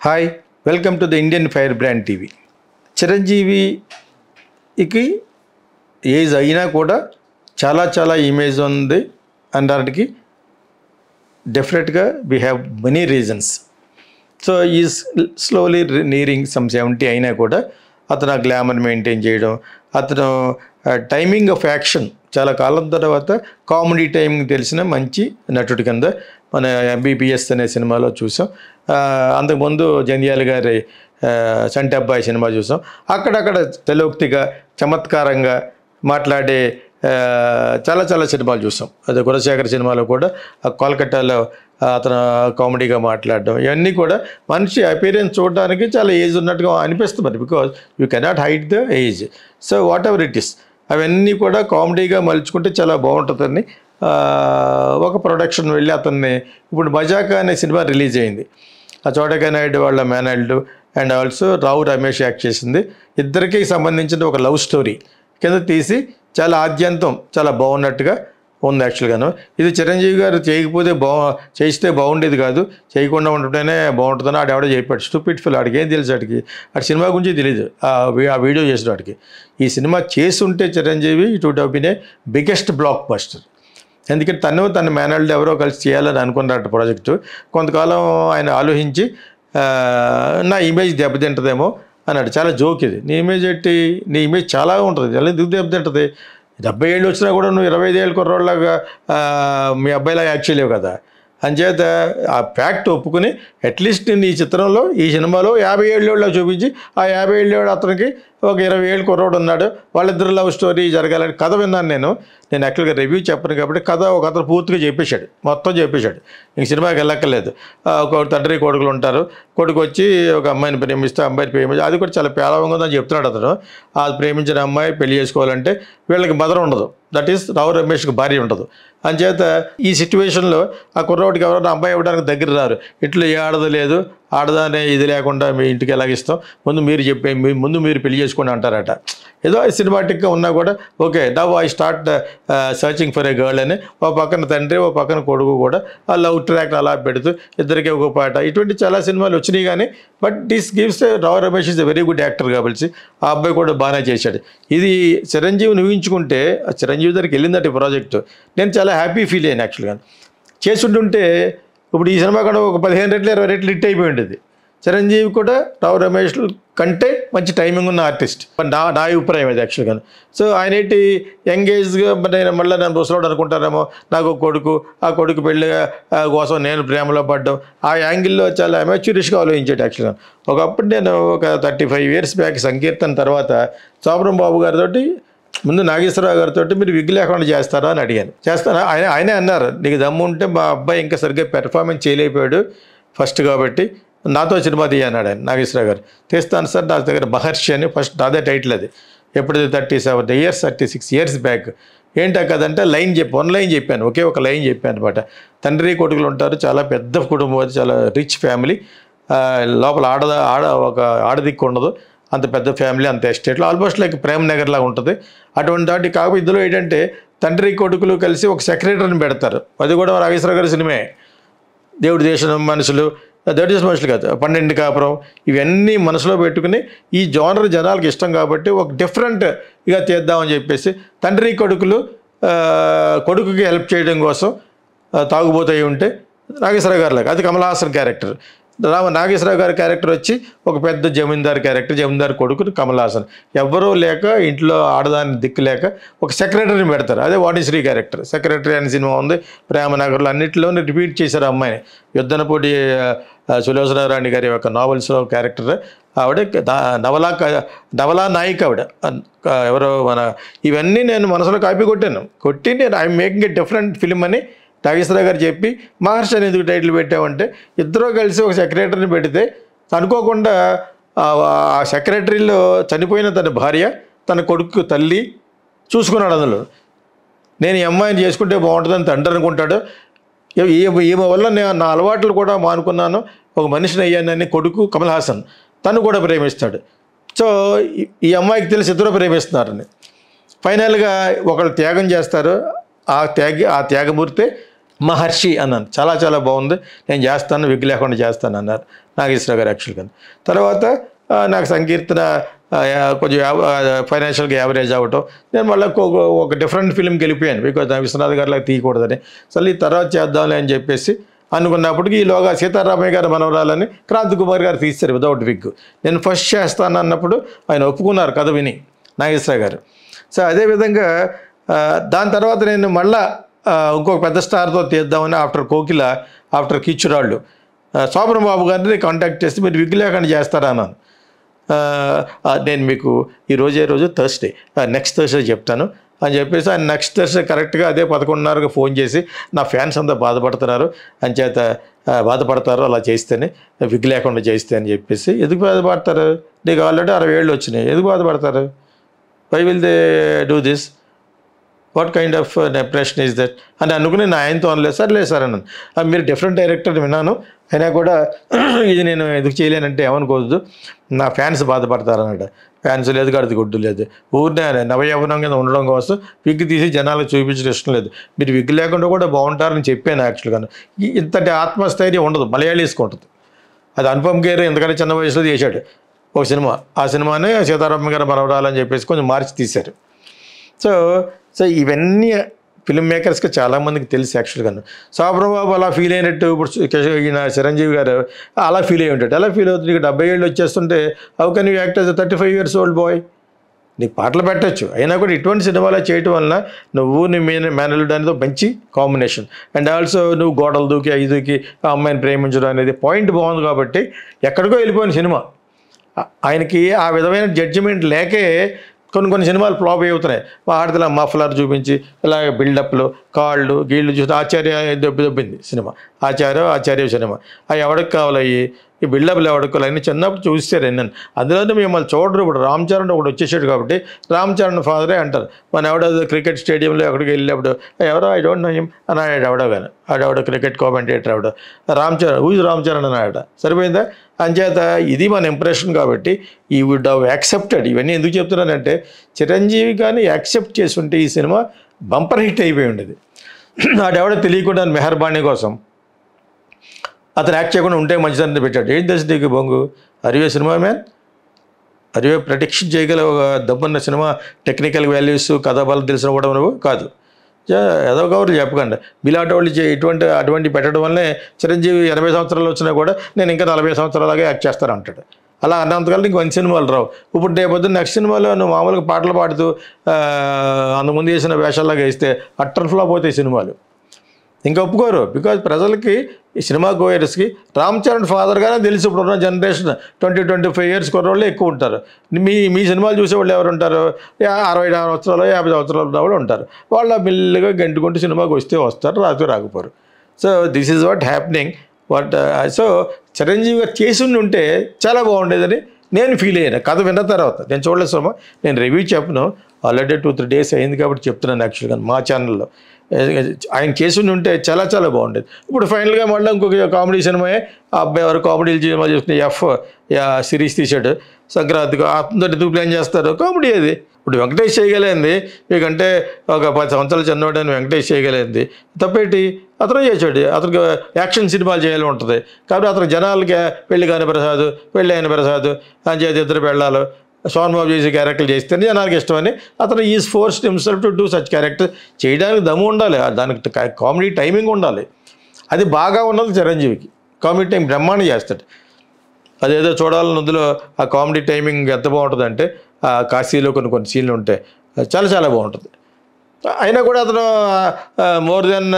Hi welcome to the Indian fire brand TV. చిరంజీవికి age అయినా కూడా చాలా ఇమేజ్ ఉంది అనడానికి డెఫినెట్గా we have many reasons. So is slowly nearing some 70 అయినా కూడా అతను ఆ గ్లామర్ మెయింటైన్ చేయడం, అతను టైమింగ్ ఆఫ్ యాక్షన్ చాలా కాలం తర్వాత కామెడీ టైమింగ్ తెలిసిన మంచి నటుడి కింద మన ఎంబీబీఎస్ అనే సినిమాలో చూసాం. అంతకుముందు జంధ్యాల గారి చంటి అబ్బాయి సినిమా చూసాం. అక్కడక్కడ తెలోక్తిగా చమత్కారంగా మాట్లాడే చాలా సినిమాలు చూసాం. అదే గుణశేఖర్ సినిమాలో కూడా కోల్కతాలో అతను కామెడీగా మాట్లాడడం, ఇవన్నీ కూడా మనిషి అపీరెన్స్ చూడడానికి చాలా ఏజ్ ఉన్నట్టుగా అనిపిస్తుంది. Because you cannot hide the age. So what ever it is, అవన్నీ కూడా కామెడీగా మలుచుకుంటే చాలా బాగుంటుందని ఒక ప్రొడక్షన్ వెళ్ళి అతన్ని ఇప్పుడు మజాకా అనే సినిమా రిలీజ్ అయింది. ఆ చోటకా నాయుడు వాళ్ళ మేనల్డ్ and also Rao Ramesh act చేసింది. ఇద్దరికి సంబంధించిన ఒక లవ్ స్టోరీ కింద తీసి చాలా ఆద్యంతం చాలా బాగున్నట్టుగా ఉంది యాక్చువల్గాను. ఇది చిరంజీవి గారు చేయకపోతే చేస్తే బాగుండేది కాదు, చేయకుండా ఉంటుంటేనే బాగుంటుందని ఆడెవడో చెప్పాడు. స్టూపిడ్ ఫిల్, ఆడికి ఏం తెలుసు, ఆడికి సినిమా గురించి తెలియదు. ఆ వీడియో చేసిన వాడికి ఈ సినిమా చేస్తుంటే Chiranjeevi it would have been a biggest blockbuster. ఎందుకంటే తన మేనల్డ్ ఎవరో కలిసి చేయాలని అనుకున్నట్టు ప్రాజెక్టు. కొంతకాలం ఆయన ఆలోచించి నా ఇమేజ్ దెబ్బతింటుందేమో అన్నాడు. చాలా జోక్ ఇది. నీ ఇమేజ్ చాలా ఉంటుంది, ఎలా ఎందుకు దెబ్బతింటుంది? 70 ఏళ్ళు వచ్చినా కూడా నువ్వు 25 ఏళ్ళ కుర్రోళ్ళగా మీ అబ్బాయిలాగా యాక్ట్ చేయలేవు కదా. అంచేత ఆ ఫ్యాక్ట్ ఒప్పుకుని అట్లీస్ట్ నేను ఈ చిత్రంలో ఈ సినిమాలో 50 ఏళ్ళ చూపించి ఆ 50 ఏళ్ళ అతనికి ఒక 20 ఏళ్ళ కుర్రోడు ఉన్నాడు, వాళ్ళిద్దరు లవ్ స్టోరీ జరగాలని కథ విన్నాను నేను యాక్చువల్గా రివ్యూ చెప్పను కాబట్టి ఒక అతను పూర్తిగా చెప్పేశాడు, మొత్తం చెప్పేశాడు. ఇంక సినిమాకి వెళ్ళక్కర్లేదు. ఒక తండ్రి కొడుకులు ఉంటారు, కొడుకు వచ్చి ఒక అమ్మాయిని ప్రేమిస్తే అమ్మాయిని ప్రేమించి అది కూడా చాలా పేలవంగా ఉందని చెప్తున్నాడు అతను. ఆ ప్రేమించిన అమ్మాయి పెళ్లి చేసుకోవాలంటే వీళ్ళకి మదర్ ఉండదు, దట్ ఈస్ రావు రమేష్కి భార్య ఉండదు. అంచేత ఈ సిచ్యువేషన్లో ఆ కుర్రోడికి ఎవరైనా అమ్మాయి ఇవ్వడానికి దగ్గర రారు. ఇట్లా ఏ ఆడదు లేదు, ఆడదానే ఇది లేకుండా మీ ఇంటికి ఎలాగిస్తాం, ముందు మీరు పెళ్లి చేసుకోండి అంటారట. ఏదో సినిమాటిక్గా ఉన్నా కూడా okay now I start searching for a girl అని ఓ పక్కన తండ్రి ఓ పక్కన కొడుకు కూడా ఆ లవ్ ట్రాక్ అలా పెడుతూ ఇద్దరికే ఒక పాట, ఇటువంటి చాలా సినిమాలు వచ్చినాయి. కానీ but this gives Rao Ramesh is a very good actor కాబట్టి ఆ అబ్బాయి కూడా బాగానే చేశాడు. ఇది చిరంజీవిని ఊహించుకుంటే చిరంజీవి దగ్గరికి వెళ్ళిందట ఈ ప్రాజెక్టు. నేను చాలా హ్యాపీ ఫీల్ అయ్యాను యాక్చువల్గా. చేసుంటుంటే ఇప్పుడు ఈ సినిమా కూడా ఒక 15 రెట్లు 20 రెట్లు హిట్ అయిపోయి ఉండేది. చిరంజీవి కూడా రావు రమేష్ కంటే మంచి టైమింగ్ ఉన్న ఆర్టిస్ట్ నా అభిప్రాయం అది యాక్చువల్గా. సో ఆయన ఏంటి యంగేజ్గా మళ్ళీ నేను ముసలోడు అనుకుంటానేమో, నాకు ఒక కొడుకు, ఆ కొడుకు పెళ్ళి కోసం నేను ప్రేమలో పడ్డం, ఆ యాంగిల్లో చాలా అమెచ్యూరిష్గా ఆలోచించాడు యాక్చువల్గా. ఒకప్పుడు నేను ఒక 35 years బ్యాక్ సంకీర్తన తర్వాత సోమరం బాబు గారితో ముందు నాగేశ్వరరావు గారితో మీరు విగ్ లేకుండా చేస్తారా అని అడిగాను. చేస్తారా? ఆయనే అన్నారు, నీకు దమ్ము ఉంటే మా అబ్బాయి ఇంకా సరిగ్గా పెర్ఫార్మెన్స్ చేయలేకపోయాడు ఫస్ట్ కాబట్టి నాతో సినిమా తీయన్నాడు ఆయన నాగేశ్వరరావు గారు. తీస్తాను సార్, నా దగ్గర మహర్షి అని ఫస్ట్ నాదే టైటిల్ అది. ఎప్పుడు 36 years బ్యాక్. ఏంటా కదంటే వన్ లైన్ చెప్పాను, ఒకే ఒక లైన్ చెప్పాను అనమాట. తండ్రి కొడుకులు ఉంటారు, చాలా పెద్ద కుటుంబం, అది చాలా రిచ్ ఫ్యామిలీ, లోపల ఒక ఆడదిక్కు ఉండదు, అంత పెద్ద ఫ్యామిలీ, అంత ఎస్టేట్లో ఆల్మోస్ట్ లైక్ ప్రేమ్ నగర్ లాగా ఉంటుంది. అటువంటి వాటి కాకపోతే ఇందులో ఏంటంటే తండ్రి కొడుకులు కలిసి ఒక సెక్రటరీని పెడతారు. అది కూడా నాగేశ్వరరావు గారి సినిమే. దేవుడి దేశం మనుషులు, దట్ ఈస్ మనుషులు కాదు, 12 కాపురం, ఇవన్నీ మనసులో పెట్టుకుని ఈ జోనర్ జనాలకు ఇష్టం కాబట్టి ఒక డిఫరెంట్గా తీద్దామని చెప్పేసి తండ్రి కొడుకులు కొడుకుకి హెల్ప్ చేయడం కోసం తాగుబోతూ ఉంటే నాగేశ్వరరావు గారు లాగా, అది కమల్ హాసన్ క్యారెక్టర్. నాగేశ్వరరావు గారి క్యారెక్టర్ వచ్చి ఒక పెద్ద జమీందార్ క్యారెక్టర్, జమీందార్ కొడుకుని కమల్ హాసన్. ఎవరూ లేక ఇంట్లో ఆడదాన్ని దిక్కు లేక ఒక సెక్రటరీని పెడతారు, అదే వాణిశ్రీ క్యారెక్టర్. సెక్రటరీ అనే సినిమా ఉంది, ప్రేమనగర్లో అన్నింటిలోనే రిపీట్ చేశారు అమ్మాయిని. యుద్ధనపూడి సులోచనారాణి గారి యొక్క నావెల్స్లో క్యారెక్టర్ ఆవిడ, నవలా నాయిక ఆవిడ. ఎవరో ఇవన్నీ నేను మనసులో కాపీ కొట్టి నేను I'm making a different film అని నాగేశ్వరరావు గారు చెప్పి మహర్షి అని ఎందుకు టైటిల్ పెట్టామంటే ఇద్దరూ కలిసి ఒక సెక్రటరీని పెడితే అనుకోకుండా ఆ సెక్రటరీలో చనిపోయిన తన భార్య, తన కొడుకు తల్లి చూసుకున్నాడు. అందులో నేను ఈ అమ్మాయిని చేసుకుంటే బాగుంటుందని తండ్రి అనుకుంటాడు. ఈమె వల్ల నా అలవాట్లు కూడా మానుకున్నాను, ఒక మనిషిని అయ్యానని కొడుకు కమల్ హాసన్ తను కూడా ప్రేమిస్తాడు. సో ఈ అమ్మాయికి తెలిసి ఇద్దరు ప్రేమిస్తున్నారని ఫైనల్గా ఒకళ్ళు త్యాగం చేస్తారు. ఆ త్యాగమూర్తే మహర్షి అన్నాను, చాలా చాలా బాగుంది, నేను చేస్తాను, విగ్ లేకుండా చేస్తాను అన్నారు నాగేశ్వరరావు గారు యాక్చువల్గా. తర్వాత నాకు సంకీర్తన కొంచెం ఫైనాన్షియల్గా యావరేజ్ అవ్వటం, నేను మళ్ళీ ఒక డిఫరెంట్ ఫిల్మ్కి వెళ్ళిపోయాను, బికాజ్ విశ్వనాథ్ గారిలా తీయకూడదని. సరే ఈ తర్వాత చేద్దాంలే అని చెప్పేసి అనుకున్నప్పటికీ ఈలోగా సీతారామయ్య గారు మనవరాలని క్రాంతి కుమార్ గారు తీశారు వితౌట్ విగ్. నేను ఫస్ట్ చేస్తాను అన్నప్పుడు ఆయన ఒప్పుకున్నారు కథ విని నాగేశ్వరరావు గారు. సో అదేవిధంగా దాని తర్వాత నేను మళ్ళా ఇంకొక పెద్ద స్టార్తో తీద్దామని ఆఫ్టర్ కోకిల, ఆఫ్టర్ కిచ్చురాళ్ళు శోభన్ బాబు గారిని కాంటాక్ట్ చేసి మీరు విగ్ లేకుండా చేస్తారా అన్నాను. నేను మీకు రోజు థర్స్డే, నెక్స్ట్ థర్స్డే చెప్తాను అని చెప్పేసి ఆయన నెక్స్ట్ థర్స్డే కరెక్ట్గా అదే 11:30కి ఫోన్ చేసి నా ఫ్యాన్స్ అంతా బాధపడుతున్నారు అంచేత బాధపడతారు అలా చేస్తేనే, విగ్ లేకుండా చేస్తే అని చెప్పేసి. ఎందుకు బాధపడతారు, నీకు ఆల్రెడీ 60 ఏళ్ళు వచ్చినాయి, ఎందుకు బాధపడతారు, why will they do this, what kind of impression is that అని అనుకుని నా ఆయనతో అనలేదు. సార్ లేదు సార్ అన్నాను, మీరు డిఫరెంట్ డైరెక్టర్ విన్నాను, అయినా కూడా ఇది నేను ఎందుకు చేయలేనంటే ఏమనుకోవద్దు, నా ఫ్యాన్స్ బాధపడతారు అన్నాడు. ఫ్యాన్స్ లేదు, గడిది గుడ్డు లేదు, ఊరినే నవయవనం కింద ఉండడం కోసం విగ్ తీసి జనాలకు చూపించడం ఇష్టం లేదు, మీరు విగ్ లేకుండా కూడా బాగుంటారని చెప్పాను యాక్చువల్గా. ఇంతటి ఆత్మస్థైర్యం ఉండదు మలయాళీస్కి ఉంటుంది. అది అనుపమ్ ఖేర్ ఎందుకంటే చిన్న వయసులో చేశాడు ఒక సినిమా, ఆ సినిమానే సీతారామ గారు మనవరాలని చెప్పేసి కొంచెం మార్చి తీశారు. సో ఇవన్నీ ఫిల్మ్ మేకర్స్కి చాలామందికి తెలుసు యాక్చువల్గా. శోభన్ బాబు అలా ఫీల్ అయినట్టు ఇప్పుడు ఈయన చిరంజీవి గారు అలా ఫీల్ అయ్యి ఉంటాడు. ఎలా ఫీల్ అవుతుంది, నీకు 70 ఏళ్ళు వచ్చేస్తుంటే how can you act as 35 years old boy, నీకు పాటలు పెట్టచ్చు, అయినా కూడా ఇటువంటి సినిమాలో చేయటం వలన నువ్వు నీ మేనల్లుడు అనేది మంచి కాంబినేషన్. అండ్ ఆల్సో నువ్వు గోడలు దూకి ఐదుకి ఆ అమ్మాయిని ప్రేమించడం అనేది పాయింట్ బాగుంది కాబట్టి ఎక్కడికో వెళ్ళిపోయిన సినిమా. ఆయనకి ఆ విధమైన జడ్జిమెంట్ లేకే కొన్ని సినిమాలు ఫ్లాప్ అవుతున్నాయి. ఆడతల మఫ్లర్ చూపించి ఇలా బిల్డప్లు కాళ్ళు గీళ్ళు చూసి ఆచార్య దొబ్బింది సినిమా, ఆచార్య సినిమా. అవి ఎవరికి కావాలి, ఈ బిల్డప్లు ఎవరికి కావాలి అని చిన్నప్పుడు చూస్తారు నేను. అందులోనే మిమ్మల్ని చూడరు. ఇప్పుడు రామ్ చరణ్ ఒకటి వచ్చేసాడు కాబట్టి రామ్ చరణ్ ఫాదరే అంటారు. మన ఎవడో క్రికెట్ స్టేడియంలో ఎక్కడికి వెళ్ళినప్పుడు ఎవరో ఐ డోంట్ నో హిమ్ అని ఎవడో కానీ ఆడెవడో క్రికెట్ కామెంటేటర్ ఎవడో రామ్ చరణ్ అని ఆడ సరిపోయిందా. అంచేత ఇది మన ఇంప్రెషన్ కాబట్టి ఈ వుడ్ హవ్ యాక్సెప్టెడ్. ఇవన్నీ ఎందుకు చెప్తున్నానంటే చిరంజీవి కానీ యాక్సెప్ట్ చేసి ఉంటే ఈ సినిమా బంపర్ హిట్ అయిపోయి ఉండేది. ఆడెవడో తెలియకుండా మెహర్బానీ కోసం అతను యాక్ట్ చేయకుండా ఉంటే మంచిదని పెట్టాడు. ఏంటి తెలుసు నీకు బొంగు, అరివే సినిమా మ్యాన్, అరివే ప్రొడిక్షన్ చేయగల ఒక దబ్బున్న సినిమా టెక్నికల్ వాల్యూస్ కథాబలం తెలిసిన కూడా నువ్వు కాదు. ఏదో కవర్లు చెప్పకండి. మీలాంటి వాళ్ళు అటువంటి పెట్టడం వల్లే చిరంజీవి 80 సంవత్సరాలు వచ్చినా కూడా నేను ఇంకా 40 సంవత్సరాలుగా యాక్ట్ చేస్తాను అంటాడు. అలా అన్నంతకాలం ఇంక మంచి సినిమాలు రావు. ఇప్పుడు రేపొద్దు నెక్స్ట్ సినిమాలో నువ్వు మామూలుగా పాటలు పాడుతూ అంతకుముందు వేసిన వేషాల్లాగా వేస్తే అట్టర్ ఫ్లాప్ అవుతాయి సినిమాలు, ఇంకా ఒప్పుకోరు. బికాజ్ ప్రజలకి ఈ సినిమా గోయర్స్కి రామ్ చరణ్ ఫాదర్గానే తెలుసు. ఇప్పుడు ఉన్న జనరేషన్ 20-25 years కుర్రోళ్ళు ఎక్కువ ఉంటారు. మీ సినిమాలు చూసేవాళ్ళు ఎవరు ఉంటారు, 60 సంవత్సరాలు 50 సంవత్సరాలు ఉన్న వాళ్ళు ఉంటారు. వాళ్ళ బిల్లుగా గంటుకుంటూ సినిమాకి వస్తారు, రాకపోరు. So this is what happening. So Chiranjeevi garu చేసి ఉంటే చాలా బాగుండేదని నేను ఫీల్ అయ్యాను కథ విన్న తర్వాత. నేను చూడలేదు సినిమా, నేను రివ్యూ చెప్పను, ఆల్రెడీ 2-3 days అయింది కాబట్టి చెప్తున్నాను యాక్చువల్గా మా ఛానల్లో. ఆయన చేసి ఉంటే చాలా చాలా బాగుండేది. ఇప్పుడు ఫైనల్గా మళ్ళీ ఇంకొక కామెడీ సినిమాయే ఆ అబ్బాయి ఎవరు కామెడీలు సినిమా చూసుకుని సిరీస్ తీశాడు సంక్రాంతికి. అతనితో ఎందుకు ప్లాన్ చేస్తారు, కామెడీ అది. ఇప్పుడు వెంకటేష్ చేయగలిగింది మీకంటే ఒక 10 సంవత్సరాలు చిన్నవాడని వెంకటేష్ చేయగలిగింది తప్పేటి, అతను చేశాడు. అతనికి యాక్షన్ సినిమాలు చేయాలి ఉంటుంది కాబట్టి అతను జనాలకి పెళ్లి కాని ప్రసాద్, పెళ్ళి అయిన ప్రసాద్ అని చేతి ఇద్దరు పెళ్ళాలు సోన్ బాబు చేసే క్యారెక్టర్లు చేస్తేనే జనానికి ఇష్టమని అతను is forced himself to do such character. చేయడానికి దమ్ము ఉండాలి, దానికి కామెడీ టైమింగ్ ఉండాలి. అది బాగా ఉన్నది చిరంజీవికి, కామెడీ టైం బ్రహ్మాండం చేస్తాడు. అదేదో చూడాలని అందులో ఆ కామెడీ టైమింగ్ ఎంత బాగుంటుందంటే ఆ కాశీలో కొన్ని సీన్లు ఉంటాయి, చాలా చాలా బాగుంటుంది. అయినా కూడా అతను మోర్ దెన్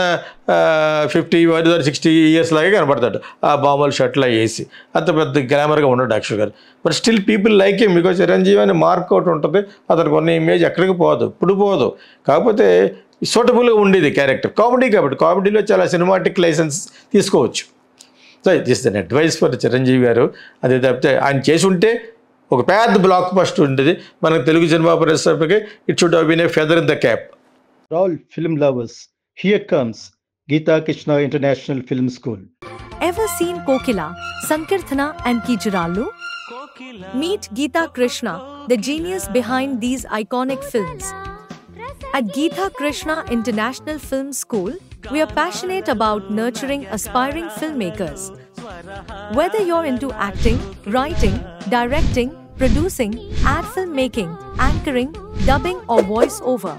50 or 60 years లాగే కనపడతాడు ఆ బాంబులు షర్ట్లో వేసి. అంత పెద్ద గ్లామర్గా ఉండడు యాక్చువల్ గారు. But still people like him because Chiranjeevi అని మార్క్ అవుట్ ఉంటుంది. అతనికి కొన్ని ఇమేజ్ ఎక్కడికి పోదు, ఇప్పుడు పోదు. కాకపోతే సూటబుల్గా ఉండేది క్యారెక్టర్, కామెడీ కాబట్టి. కామెడీలో చాలా సినిమాటిక్ లైసెన్స్ తీసుకోవచ్చు. So this an advice for Chiranjeevi గారు. అదే తప్పితే ఆయన చేసి ఉంటే ఒక పెద్ద బ్లాక్ బస్టర్ ఉండేది మనకు తెలుగు సినిమా పరిశ్రమకి. It should have been a feather in the cap. All film lovers, here comes Geeta Krishna International Film School. Ever seen Kokila, Sankirthana and Kichurallu? Meet Geeta Krishna, the genius behind these iconic films. At Geeta Krishna International Film School, We are passionate about nurturing aspiring filmmakers. Whether you're into acting, writing, directing, producing, ad filmmaking, anchoring, dubbing or voice-over,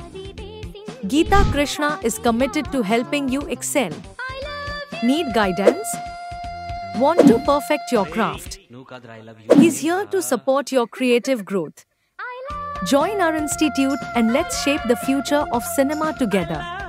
Geeta Krishna is committed to helping you excel. Need guidance? Want to perfect your craft? He's here to support your creative growth. Join our institute and let's shape the future of cinema together.